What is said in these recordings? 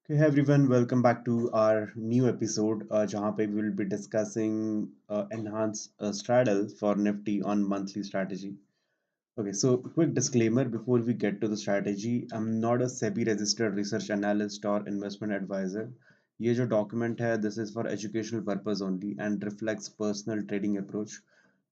Okay, hey everyone, welcome back to our new episode, जहाँ पे we will be discussing enhanced straddle for Nifty on monthly strategy. Okay, so quick disclaimer before we get to the strategy, I'm not a SEBI registered research analyst or investment advisor. ये जो document है, this is for educational purpose only and reflects personal trading approach,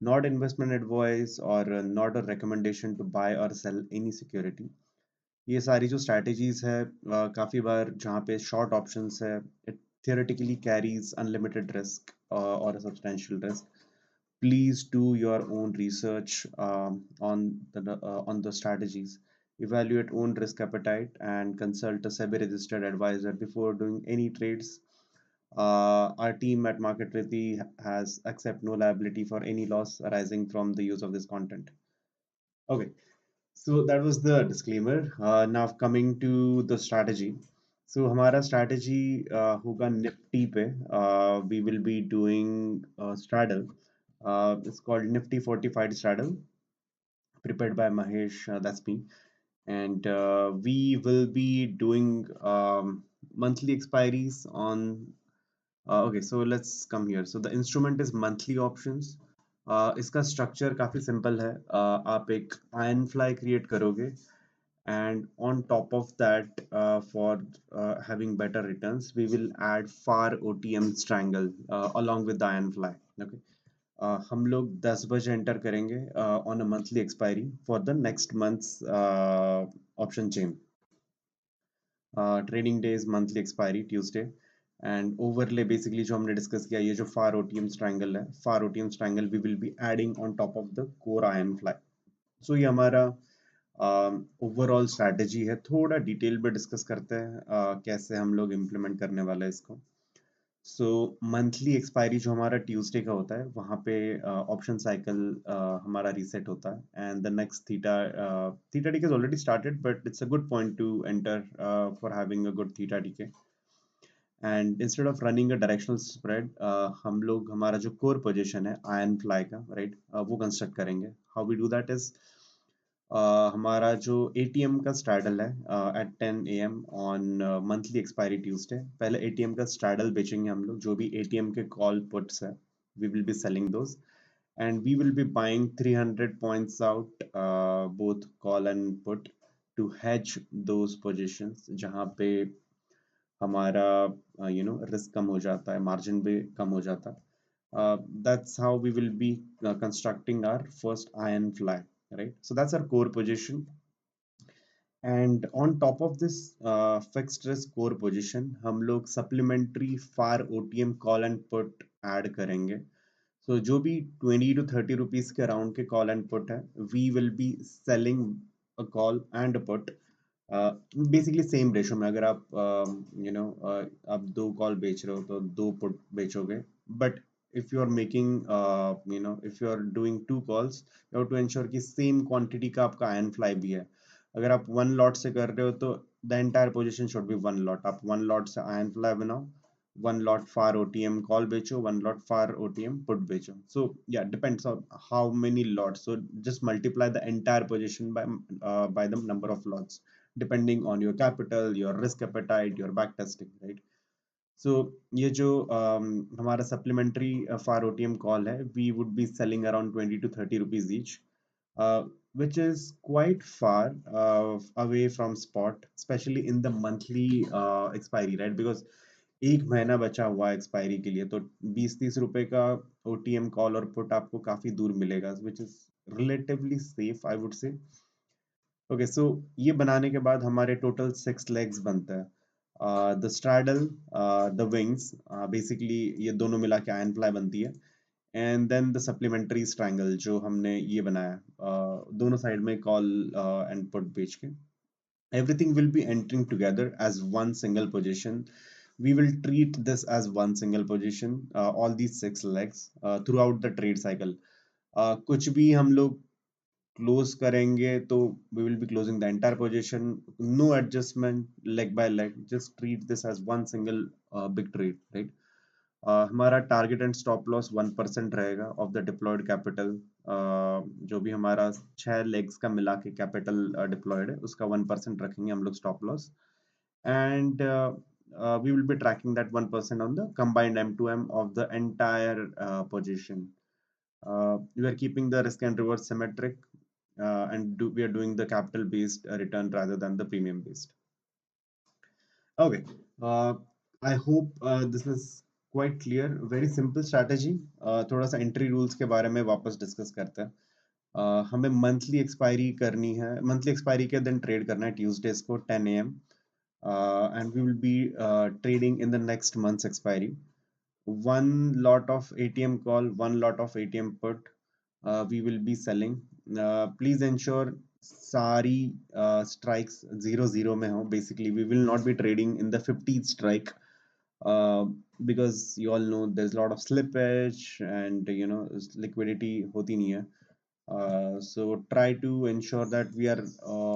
not investment advice or not a recommendation to buy or sell any security. ये सारी जो strategies है काफी बार जहाँ पे शॉर्ट ऑप्शंस है it theoretically carries unlimited risk or a substantial risk. Please do your own research on the strategies. Evaluate own risk appetite and consult a SEBI registered advisor before doing any trades. Our team at Market Riti has accept no liability for any loss arising from the use of this content. Okay, so that was the disclaimer. Now coming to the strategy. So हमारा strategy होगा Nifty पे. We will be doing straddle. It's called Nifty Fortified Straddle, prepared by Mahesh. That's me. And we will be doing monthly expiries on okay, so let's come here. So the instrument is monthly options. इसका structure काफी simple है. आप एक iron fly create करोगे and on top of that for having better returns we will add far OTM strangle along with the iron fly. Okay. हम लोग 10 बजे enter करेंगे on a monthly expiry for the next months option chain. Trading days monthly expiry Tuesday and overlay basically जो हमने discuss किया ये जो फार OTM strangle है far OTM strangle we will be adding on top of the core iron fly. So ये हमारा overall strategy है. थोड़ा डिटेल में डिस्कस करते हैं कैसे हम लोग इम्प्लीमेंट करने वाले हैं इसको. सो मंथली एक्सपायरी जो हमारा ट्यूसडे का होता है वहाँ पे ऑप्शन साइकिल हमारा रीसेट होता है and the next theta theta decay is already started but it's a good point to enter for having a good theta decay. And instead of running a directional spread हम लोग हमारा जो core position है iron fly का right वो construct करेंगे. How we do that is हमारा जो एटीएम का स्ट्रैडल है at 10 AM on monthly expiry Tuesday पहले एटीएम का स्ट्रैडल बेचेंगे हम लोग जो भी एटीएम के कॉल पुट्स है we will be selling those and we will be buying 300 points out both call and put to hedge those positions जहाँ पे हमारा रिस्क कम हो जाता है मार्जिन भी कम हो जाता है. That's how we will be constructing our first iron fly, right? So that's our core position. And on top of this fixed risk core position हम लोग supplementary far OTM call and put add करेंगे. So जो भी 20 to 30 rupees के around के call and put है we will be selling a call and a put. Basically same ratio में अगर आप आप दो कॉल बेच रहे हो तो दो पुट बेचोगे. But if you are making if you are doing two calls you have to ensure कि सेम क्वांटिटी का आपका आयन फ्लाई भी है. अगर आप वन लॉट से कर रहे हो तो the entire position should be one lot. आप वन लॉट से आयन फ्लाई बनाओ, one lot far OTM call becho, one lot far OTM put becho. So yeah, depends on how many lots. So just multiply the entire position by the number of lots, depending on your capital, your risk appetite, your back testing, right? So ये जो हमारा supplementary far OTM call है, we would be selling around 20 to 30 rupees each, which is quite far away from spot, especially in the monthly expiry, right? Because एक महीना बचा हुआ है expiry के लिए तो 20-30 रुपए का ओटीएम कॉल और पुट आपको काफी दूर मिलेगा which is relatively safe I would say. Okay, so ये बनाने के बाद हमारे टोटल 6 लेग्स बनता है. The straddle, the wings, basically ये दोनों मिला के आयन फ्लाई बनती है and then the supplementary strangle जो हमने ये बनाया दोनों साइड में कॉल एंड पुट बेच के everything will be entering together as one single position. We will treat this as one single position, all these 6 legs throughout the trade cycle. कुछ भी हम लोग क्लोज करेंगे तो we will be closing the entire position, no adjustment leg by leg, just treat this as one single big trade, right? हमारा target and stop loss 1% रहेगा of the diploid capital. जो भी हमारा 6 लेग्स का मिला के कैपिटल डिप्लॉयड है उसका 1% रखेंगे हम लोग stop loss. And we will be tracking that 1% on the combined M2M of the entire position. We are keeping the risk and reward symmetric, and we are doing the capital based return rather than the premium based. Okay. Uh, I hope this is quite clear. Very simple strategy. थोड़ा सा entry rules के बारे में वापस discuss करते हैं. हमें monthly expiry करनी है. मंथली एक्सपायरी के दिन ट्रेड करना है ट्यूसडेज को 10 AM, and we will be trading in the next month's expiry. One lot of ATM call, one lot of ATM put, we will be selling. Please ensure सारी strikes 0-0 में हो. Basically, we will not be trading in the 50th strike, uh, because you all know there's a lot of slippage and liquidity होती नहीं है. So try to ensure that we are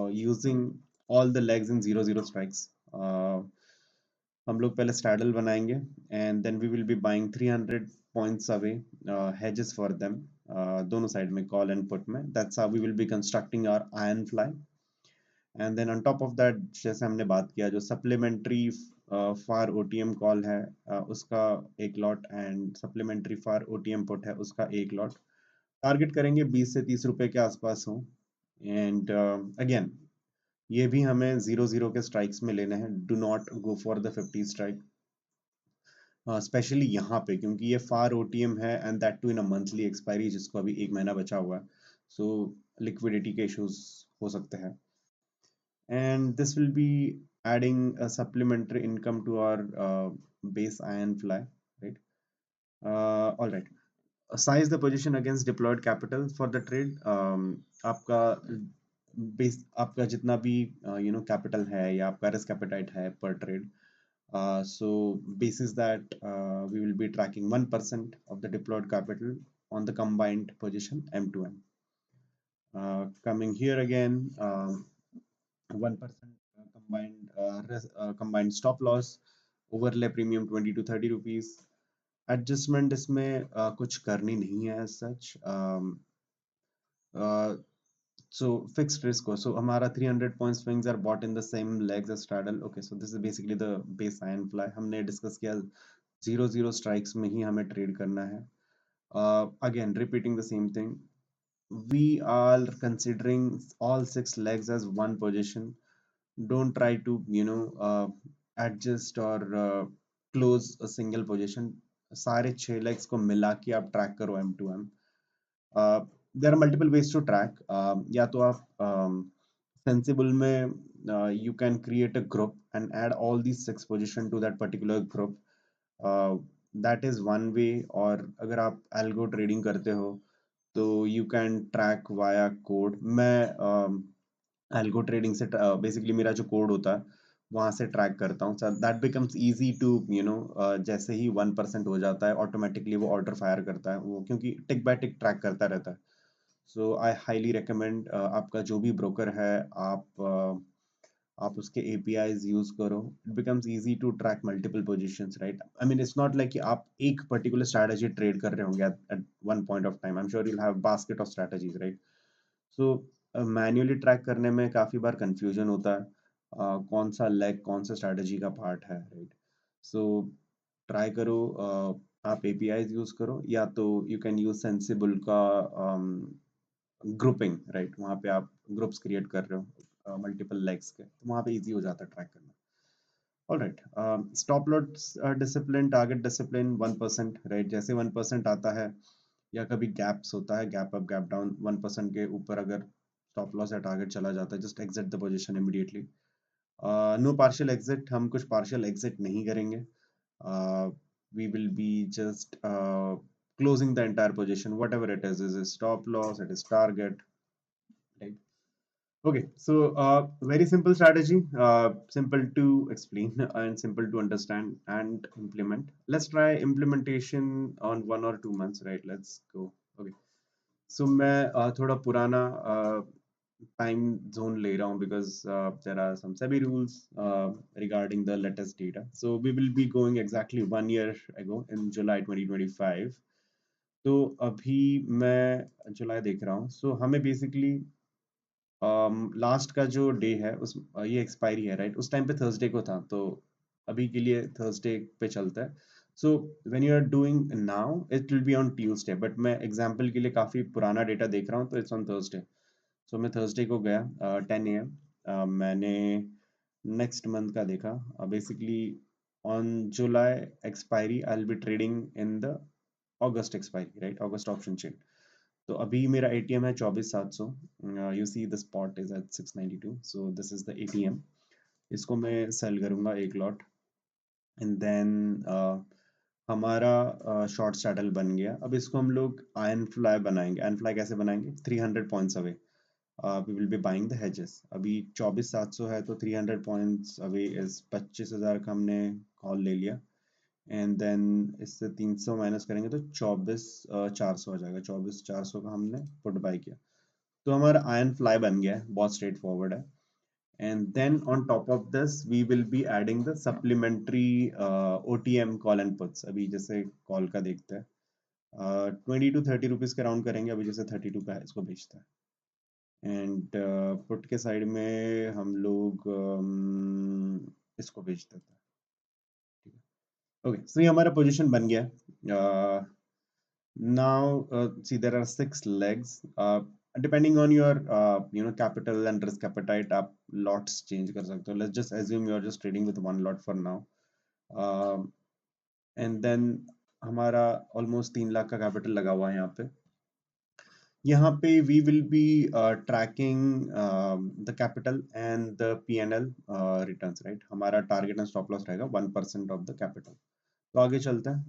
using all the legs in 0-0 strikes. हम लोग पहले straddle बनाएंगे and then we will be buying 300 points away hedges for them, दोनों side में call and put में. That's how we will be constructing our iron fly. And then on top of that, जैसे हमने बात किया, जो supplementary for OTM call है उसका एक lot and supplementary for OTM put है उसका एक लॉट. टारगेट करेंगे 20 से 30 रुपए के आसपास हो. एंड अगेन ये भी हमें 0-0 के स्ट्राइक्स में लेने हैं. Do not go for the 50 strike, specially यहाँ पे, क्योंकि ये फार OTM है and that too in a monthly expiry जिसको अभी एक महीना बचा हुआ है. सो लिक्विडिटी के इश्यूज हो सकते हैं. And this will be adding a supplementary income to our base iron fly, right? All right. Size the position against deployed capital for the trade. आपका बेस, आपका जितना भी capital है या आपका risk appetite है per trade. So basis that we will be tracking 1% of the deployed capital on the combined position M2M. Coming here again, 1% combined stop loss, overlay premium 20 to 30 rupees. Adjustment इसमें कुछ करनी नहीं है as such. So fixed risk. So हमारा 300 point swings are bought in the same legs as straddle. Okay, so this is basically the base iron fly. हमने discuss किया 0-0 strikes में ही हमें ट्रेड करना है. Again repeating the same thing, we are considering all 6 legs as one position. Don't try to adjust or close a single position. सारे 6 legs को मिला के आप ट्रैक करो M2M. There are multiple ways to track. या तो आप sensible में you can create a group and add all these 6 position to that particular group. That is one way. और अगर आप algo trading करते हो तो you can track via code. मैं algo trading से basically मेरा जो कोड होता है वहां से ट्रैक करता हूँ. दैट बिकम्स इजी टू जैसे ही 1% हो जाता है ऑटोमेटिकली वो ऑर्डर फायर करता है वो, क्योंकि टिक बाय टिक ट्रैक करता रहता है. सो आई हाईली रिकमेंड आपका जो भी ब्रोकर है आप उसके APIs यूज करो. It becomes easy to track multiple positions, right? I mean it's not like कि आप एक पर्टिकुलर स्ट्रैटेजी ट्रेड कर रहे होंगे at one point of time. I am sure you will have basket of strategies, right? So manually track करने में काफी बार confusion होता है, कौन सा लेग कौन सा स्ट्रैटेजी का पार्ट है, राइट? सो ट्राई करो, आप APIs यूज करो या तो यू कैन यूज सेंसिबल का ग्रुपिंग, राइट? वहां पे आप ग्रुप्स क्रिएट कर रहे हो मल्टीपल लेग्स के, तो वहां पे इजी हो जाता है ट्रैक करना. All right. Stop loss discipline, target discipline 1%, right? जैसे 1% आता है या कभी गैप्स होता है, गैप अप गैप डाउन, 1% के ऊपर अगर स्टॉप लॉस या टारगेट चला जाता है, just exit the position immediately. No partial exit, हम कुछ पार्शियल एग्जिट नहीं करेंगे. We will be just closing the entire position, whatever it is it stop loss, it is target, right? Okay, so very simple strategy, simple to explain and simple to understand and implement. Let's try implementation on 1 or 2 months, right? Let's go. Okay, so मैं थोड़ा पुराना time zone ले रहा हूँ because there are some SEBI rules regarding the latest data. So we will be going exactly 1 year ago in July 2025. तो अभी मैं जुलाई देख रहा हूँ. So हमें basically लास्ट का जो डे है उस ये एक्सपायरी है, राइट? उस टाइम पे थर्सडे को था, तो अभी के लिए थर्सडे पे चलता है। So when you are doing now it will be on Tuesday, but मैं एग्जांपल के लिए काफी पुराना डेटा देख रहा हूँ, तो इट्स ऑन थर्सडे। सो मैं थर्सडे को गया 10 AM, मैंने नेक्स्ट मंथ का देखा। Basically on July expiry I will be trading in the August expiry, right, August option chain. तो अभी मेरा एटीएम है 24,700। You see the spot is at 692, so this is the ATM. इसको मैं sell करूंगा एक लॉट, एंड देन हमारा short straddle बन गया। अब इसको हम लोग आयन फ्लाई बनाएंगे। आयन फ्लाई कैसे बनाएंगे? 300 points away we will be buying the hedges. अभी 24,700 है, तो 300 पॉइंट्स अवे इज 25,000 का हमने कॉल ले लिया, एंड देन इससे 300 माइनस करेंगे तो 24,400 आ जाएगा। 24,400 का हमने पुट बाय किया, तो हमारा आयन फ्लाई बन गया है, बहुत स्ट्रेट फॉरवर्ड है। And then on top of this we will be adding the supplementary OTM call and puts। अभी जैसे कॉल का देखते हैं, 20 to 30 रुपीज का राउंड करेंगे। अभी जैसे 32 का है, इसको बेचता है। एंड पुट के साइड में हम लोग इसको बेच देते हैं। ओके, सो ये हमारा पोजीशन बन गया। now see there are 6 legs, depending on your capital and risk appetite, आप lots change कर सकते हो। Let's just assume you are just trading with one lot for now, and then हमारा almost 3 lakh का capital लगा हुआ है यहाँ पे। यहाँ पे we will be tracking the capital and the P&L returns, right? हमारा target and stop loss रहेगा 1% of the capital। तो आगे चलते हैं।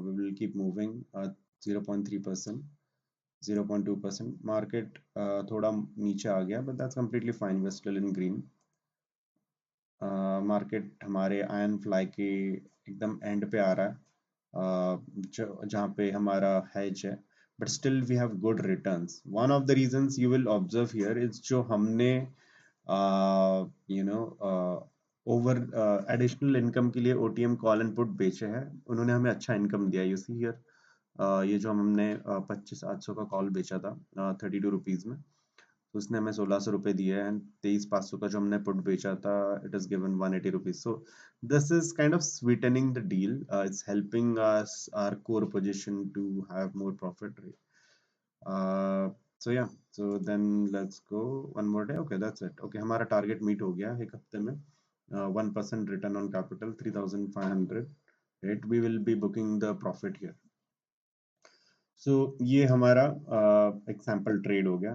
we will keep moving 0.3%, 0.2%। Market थोड़ा नीचे आ गया, but that's completely fine, we're still in green। Market हमारे आयन फ्लाई के एकदम एंड पे आ रहा है, जहाँ पे हमारा हेज है, but still we have good returns. One of the reasons you will observe here is जो हमने you know over additional income के लिए ओटीएम कॉल एंड पुट बेचे हैं, उन्होंने हमें अच्छा इनकम दिया। यू सी हियर, ये जो हमने 25,800 का कॉल बेचा था 32 रुपीज में, तो उसने हमें 1,600 रुपए दिए हैं। 23,500 का जो हमने पुट बेचा था, it is given 180 rupees. So this is kind of sweetening the deal, it's helping us our core position to have more profit, right? So yeah, so then let's go one more day. Okay, that's it. Okay, हमारा target meet हो गया एक हफ्ते में। 1% return on capital 3,500, right? We will be booking the profit here. So ये हमारा example trade हो गया।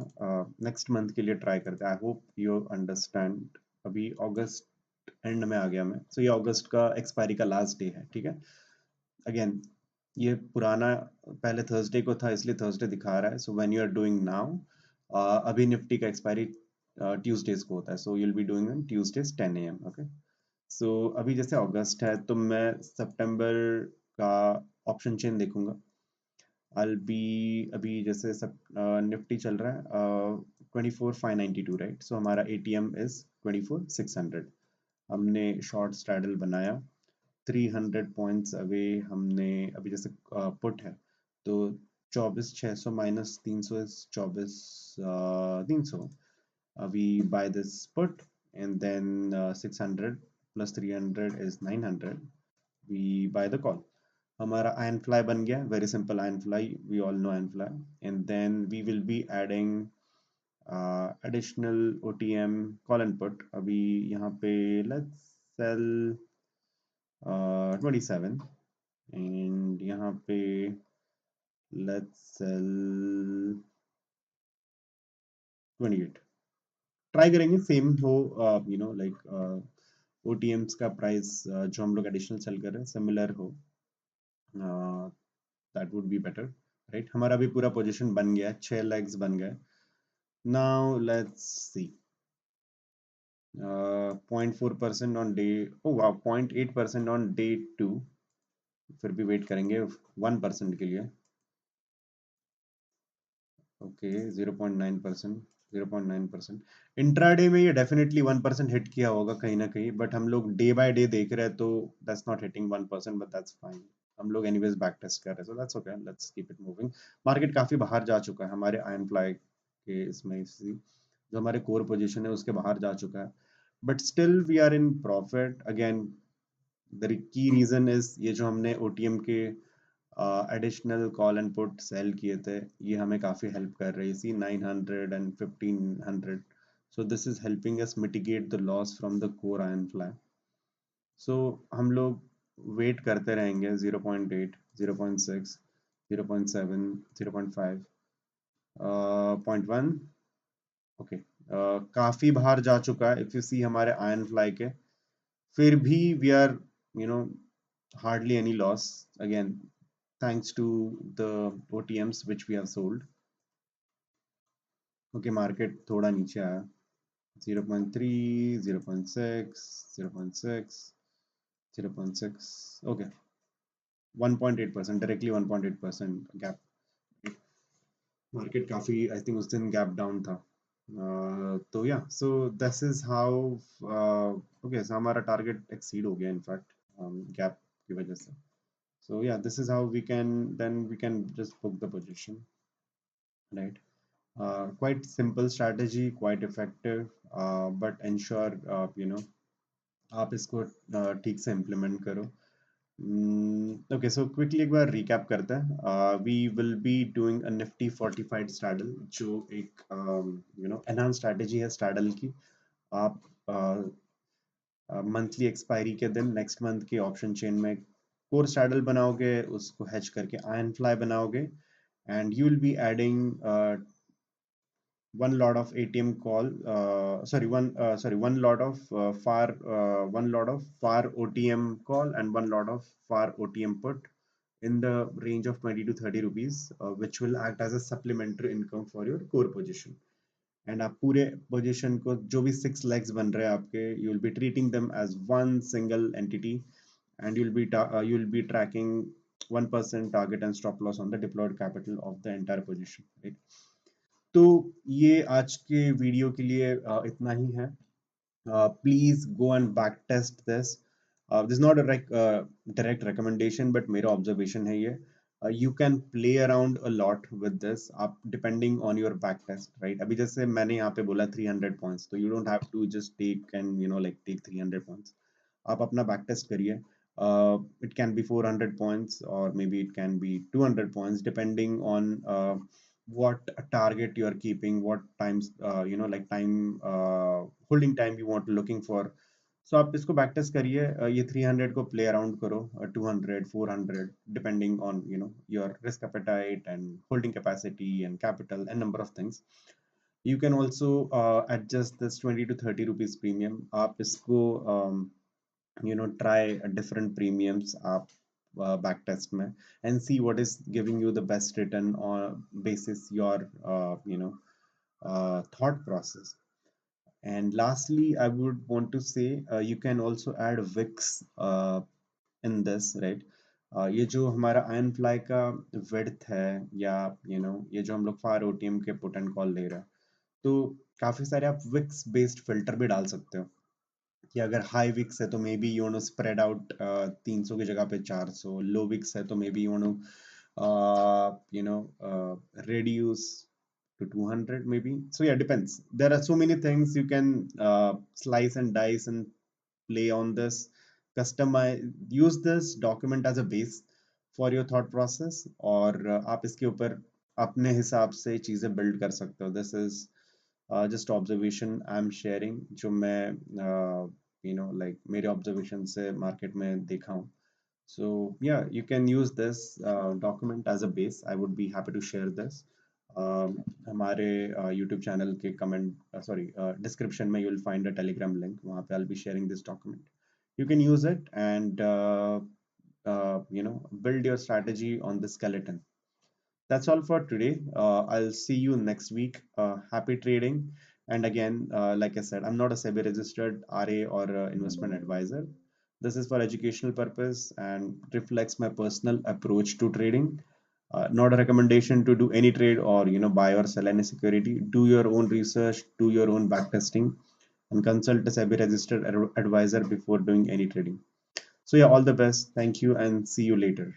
नेक्स्ट मंथ के लिए ट्राई करते हैं। I hope you understand. अभी अगस्त एंड में आ गया मैं। सो ये अगस्त का एक्सपायरी का लास्ट डे है, ठीक है? अगेन ये पुराना पहले थर्सडे को था, इसलिए थर्सडे दिखा रहा है। So when you are doing now, अभी निफ्टी का एक्सपायरी ट्यूसडेज को होता है, so you will be doing on Tuesdays 10 AM। Okay, so अभी जैसे अगस्त है, तो मैं सितंबर का ऑप्शन चेन देखूंगा। अभी जैसे सब निफ्टी चल रहा है 24,592, राइट? सो हमारा एटीएम इज 24,600। हमने शॉर्ट स्ट्रैडल बनाया 300 पॉइंट्स अवे। हमने अभी जैसे पुट है, तो 24,600 minus 300 is 24,300। we buy this put, and then 600 plus 300 is 900, we buy the call। हमारा आयन फ्लाई बन गया, very simple iron fly, we all know iron fly. And then we will be adding additional OTM call and put. अभी यहाँ पे let's sell 27, एंड यहाँ पे let's sell 28। Try करेंगे सेम हो, लाइक ओटीएम्स का प्राइस जो हम लोग एडिशनल सेल कर रहे हैं सिमिलर हो, that would be better, right? हमारा भी पूरा पोजीशन बन गया, 6 लेग्स बन गए। Now let's see, 0.4% on day, ओ वाह, 0.8% ऑन डे 2। फिर भी वेट करेंगे 1% के लिए। ओके, 0.9%, 0.9%। इंट्राडे में ये डेफिनेटली 1% हिट किया होगा कहीं ना कहीं, बट हम लोग डे बाय डे देख रहे हैं, तो that's not hitting 1%, but that's fine. हम लोग एनीवेज बैक टेस्ट कर रहे हैं, so that's okay, let's keep it moving. Market काफी बाहर जा चुका है हमारे आयन फ्लाई के इसमें, जो हमारे कोर पोजीशन है उसके बाहर जा चुका है, but still we are in profit. Again the key reason is ये जो हमने ओटीएम के additional call and put sell किए थे, ये हमें काफी हेल्प कर रही थी 900 and 1500. So this is helping us mitigate the loss from the core iron fly. So हम लोग वेट करते रहेंगे 0.8, 0.6, 0.7, 0.5, 0.1. ओके, काफी बाहर जा चुका है इफ यू सी हमारे आयन फ्लाई के, फिर भी we are you know hardly any loss again thanks to the OTMs which we have sold. Okay, market थोड़ा नीचे आया 0.3, 0.6, 0.6, 0.6. Okay, 1.8%, directly 1.8% gap. Market काफी I think उस दिन gap down था. तो yeah, so this is how okay, so हमारा target exceed हो गया in fact gap की वजह से. So yeah, this is how we can just book the position, right? Quite simple strategy, quite effective, but ensure आप इसको ठीक से implement करो. Okay, so quickly एक बार recap करते हैं. We will be doing a Nifty fortified straddle, जो एक enhanced strategy है straddle की. आप मंथली एक्सपायरी के दिन नेक्स्ट मंथ के ऑप्शन चेन में कोर straddle बनाओगे, उसको hedge करके iron fly बनाओगे, and you will be adding one lot of ATM call, one lot of one lot of FAR OTM call and one lot of FAR OTM put in the range of 20 to 30 rupees, which will act as a supplementary income for your core position. And आप पूरे position को जो भी 6 legs बन रहे हैं आपके, you will be treating them as one single entity, and you will be tracking 1% target and stop loss on the deployed capital of the entire position, right? तो ये आज के वीडियो के लिए इतना ही है. Please go and back test this. This is not a direct recommendation, but मेरा observation है ये. You can play around a lot with this, आप depending on your back test, right? अभी जैसे मैंने यहाँ पे बोला 300 points, तो you don't have to just take and take 300 points. आप अपना back test करिए. It can be 400 points or maybe it can be 200 points depending on what target you are keeping, what times like time holding time you want looking for. So आप इसको back test करिए. ये 300 को play around करो, 200, 400 depending on your risk appetite and holding capacity and capital and number of things. You can also adjust this 20 to 30 rupees premium. आप इसको try different premiums आप back test में and see what is giving you the best return on basis your thought process. And lastly, I would want to say you can also add VIX in this, right? ये जो हमारा iron fly का width है, या ये जो हम लोग फार ओटीएम के पुट एंड कॉल ले रहे हैं, तो काफी सारे आप विक्स बेस्ड फिल्टर भी डाल सकते हो कि अगर हाई विक्स है तो may be you know spread out 300 की जगह पे 400, लो विक्स है तो may be reduce to 200 maybe. So yeah, depends. There are so many things you can slice and dice and play on this. Customize, use this document as a base for your thought process, और आप इसके ऊपर अपने हिसाब से चीजें build कर सकते हो. This is just observation I'm sharing, जो मैं like मेरे observation से market में देखा हूँ. So yeah, you can use this document as a base. I would be happy to share this. हमारे YouTube channel के description में you'll find a Telegram link. वहाँ पे I'll be sharing this document. You can use it and build your strategy on the skeleton. That's all for today. I'll see you next week. Happy trading. And again, like I said, I'm not a SEBI registered RA or investment advisor. This is for educational purpose and reflects my personal approach to trading. Not a recommendation to do any trade or buy or sell any security. Do your own research, do your own back testing, and consult a SEBI registered advisor before doing any trading. So yeah, all the best. Thank you and see you later.